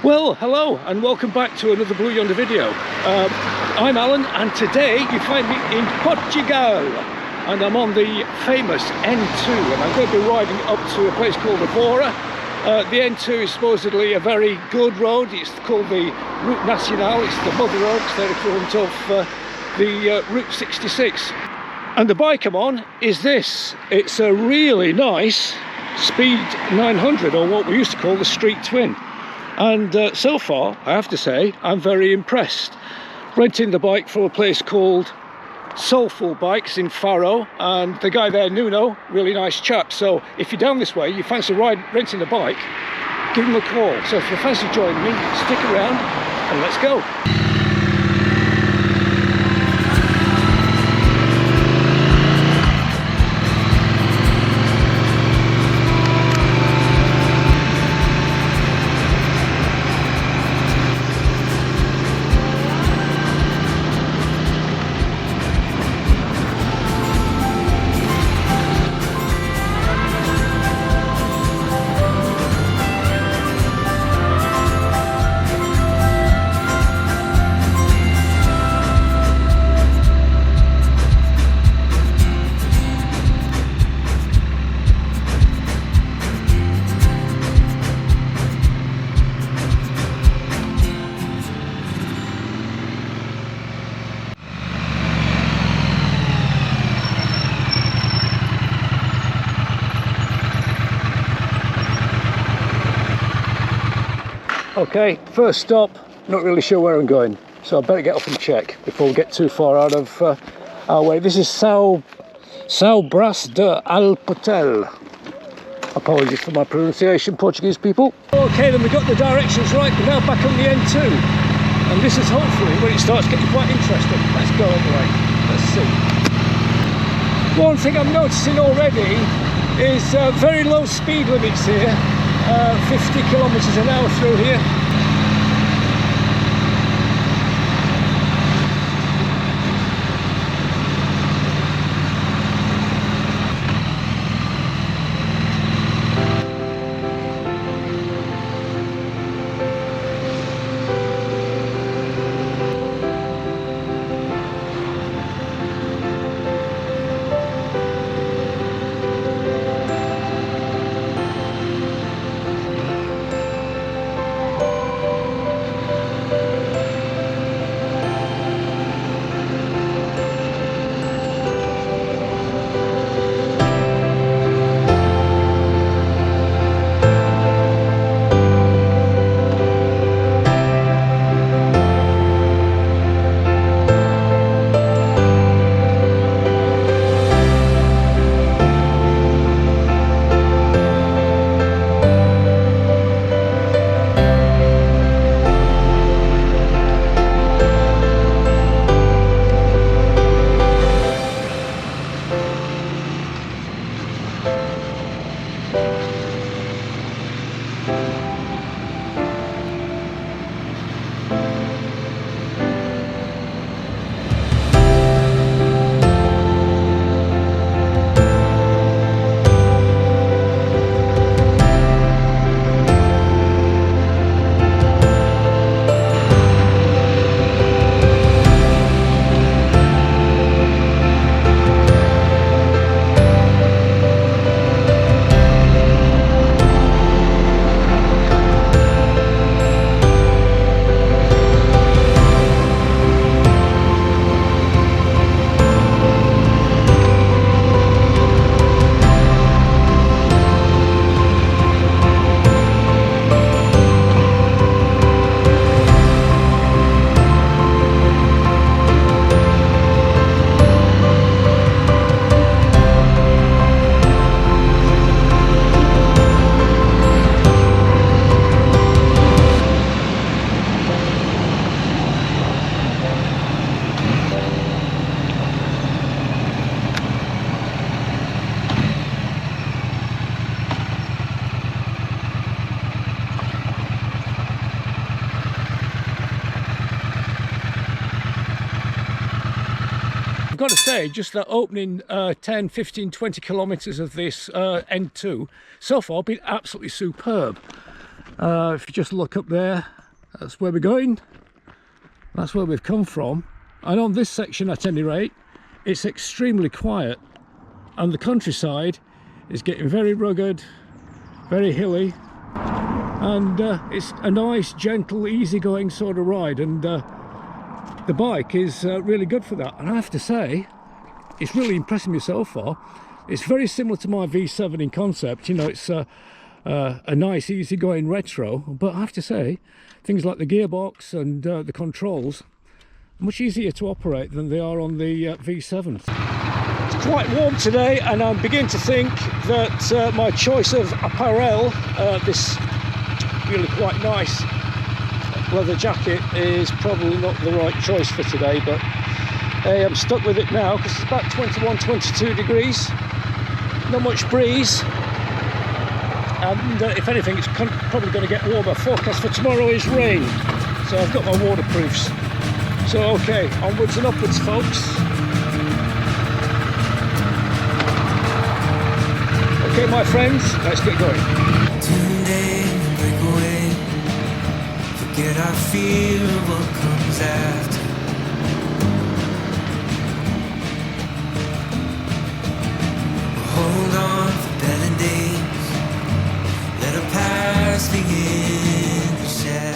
Well, hello and welcome back to another Blue Yonder video. I'm Alan and today you find me in Portugal and I'm on the famous N2 and I'm going to be riding up to a place called Faro. The N2 is supposedly a very good road. It's called the Route Nacional, it's the mother road, it's the equivalent of the Route 66. And the bike I'm on is this. It's a really nice Speed 900, or what we used to call the Street Twin. And so far, I have to say, I'm very impressed. Renting the bike from a place called Soulful Bikes in Faro, and the guy there, Nuno, really nice chap. So if you're down this way, you fancy renting a bike, give him a call. So if you fancy joining me, stick around and let's go. Okay, first stop, not really sure where I'm going, so I better get up and check before we get too far out of our way. This is São Brás de Alpotel. Apologies for my pronunciation, Portuguese people. Okay, then we got the directions right, we're now back on the N2. And this is hopefully when it starts getting quite interesting. Let's go anyway, let's see. One thing I'm noticing already is very low speed limits here. 50 kilometers an hour through here. I've got to say, just the opening 10, 15, 20 kilometres of this N2 so far been absolutely superb. If you just look up there, that's where we're going. That's where we've come from. And on this section, at any rate, it's extremely quiet. And the countryside is getting very rugged, very hilly. And it's a nice, gentle, easygoing sort of ride. And the bike is really good for that. And I have to say, it's really impressing me so far. It's very similar to my V7 in concept. You know, it's a nice, easygoing retro. But I have to say, things like the gearbox and the controls are much easier to operate than they are on the V7. It's quite warm today, and I'm beginning to think that my choice of apparel, this really quite nice leather jacket, is probably not the right choice for today, but hey, I'm stuck with it now because it's about 21, 22 degrees, not much breeze, and if anything it's probably going to get warmer. Forecast for tomorrow is rain, so I've got my waterproofs. So okay, onwards and upwards, folks. Okay, my friends, let's get going. Tune in, break away. Forget our fear of what comes after. Hold on for better days. Let our past begin to shatter.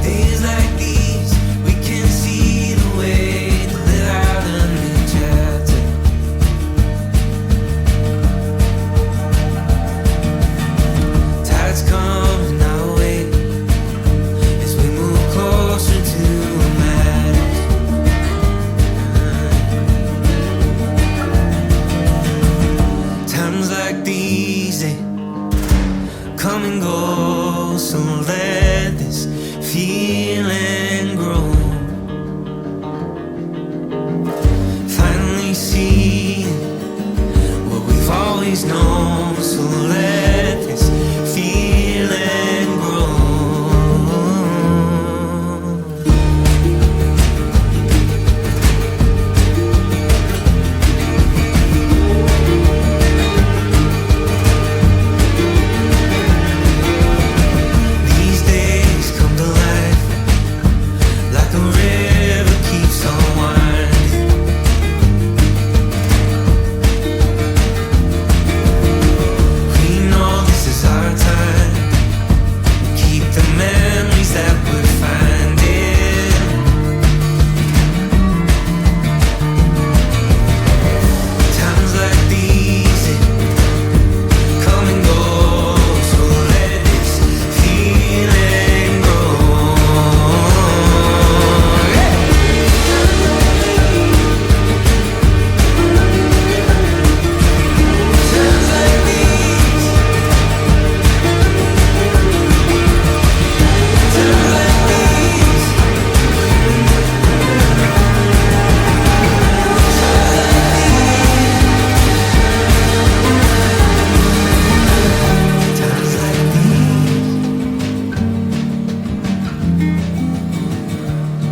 Days like these, we can see the way to live out a new chapter. Tides coming our way as we move closer to a matters. Times like these, they come and go, so let this feeling grow. Finally see what we've always known, so let this feeling grow. These days come to life like a river keeps on winding. We know this is our time. Keep the memories that we're finding. Times like these, they come and go, so let this feeling grow. Times like these, times like these.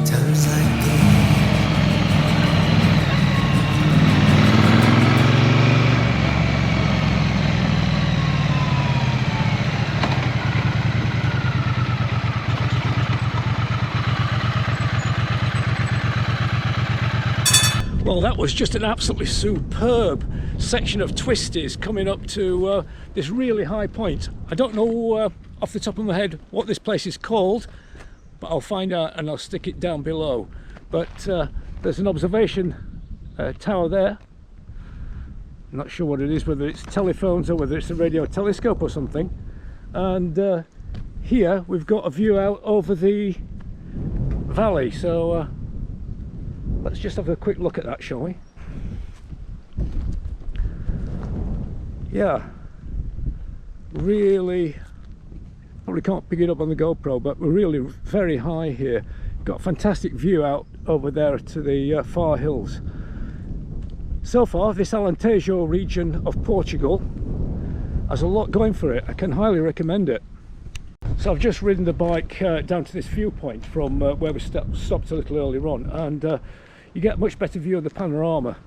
Times like these. Times like these. Well, that was just an absolutely superb section of twisties coming up to this really high point. I don't know off the top of my head what this place is called, but I'll find out and I'll stick it down below. But there's an observation tower there. I'm not sure what it is, whether it's telephones or whether it's a radio telescope or something. And here we've got a view out over the valley, so let's just have a quick look at that, shall we? Yeah, really, probably can't pick it up on the GoPro, but we're really very high here. Got a fantastic view out over there to the far hills. So far, this Alentejo region of Portugal has a lot going for it. I can highly recommend it. So I've just ridden the bike down to this viewpoint from where we stopped a little earlier on, and you get a much better view of the panorama.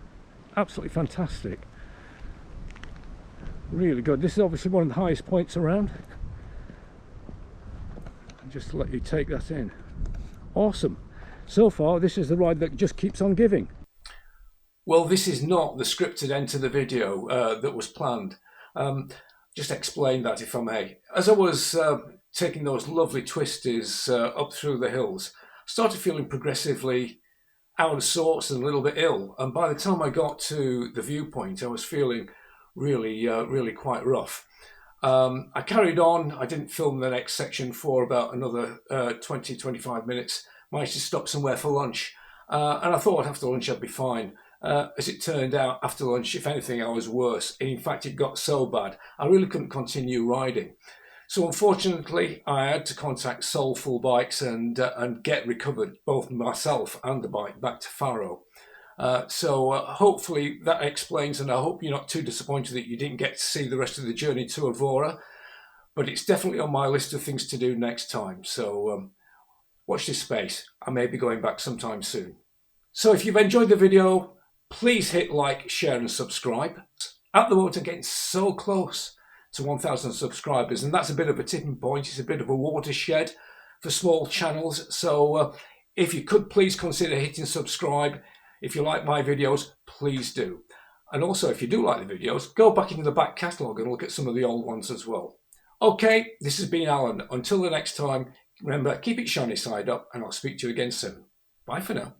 Absolutely fantastic. Really good. This is obviously one of the highest points around. Just to let you take that in. Awesome. So far, this is the ride that just keeps on giving. Well, this is not the scripted end to the video that was planned. Just explain that, if I may. As I was taking those lovely twisties up through the hills, I started feeling progressively out of sorts and a little bit ill. And by the time I got to the viewpoint, I was feeling really quite rough. I carried on. I didn't film the next section for about another 20-25 minutes. Managed to stop somewhere for lunch. And I thought after lunch I'd be fine. As it turned out, after lunch, if anything, I was worse. In fact, it got so bad, I really couldn't continue riding. So unfortunately, I had to contact Soulful Bikes and get recovered, both myself and the bike, back to Faro. So hopefully that explains, and I hope you're not too disappointed that you didn't get to see the rest of the journey to Evora. But it's definitely on my list of things to do next time. So watch this space. I may be going back sometime soon. So if you've enjoyed the video, please hit like, share and subscribe. At the moment, I'm getting so close to 1,000 subscribers, and that's a bit of a tipping point. It's a bit of a watershed for small channels. So if you could please consider hitting subscribe. If you like my videos, please do. And also, if you do like the videos, go back into the back catalogue and look at some of the old ones as well. Okay, this has been Alan. Until the next time, remember, keep it shiny side up, and I'll speak to you again soon. Bye for now.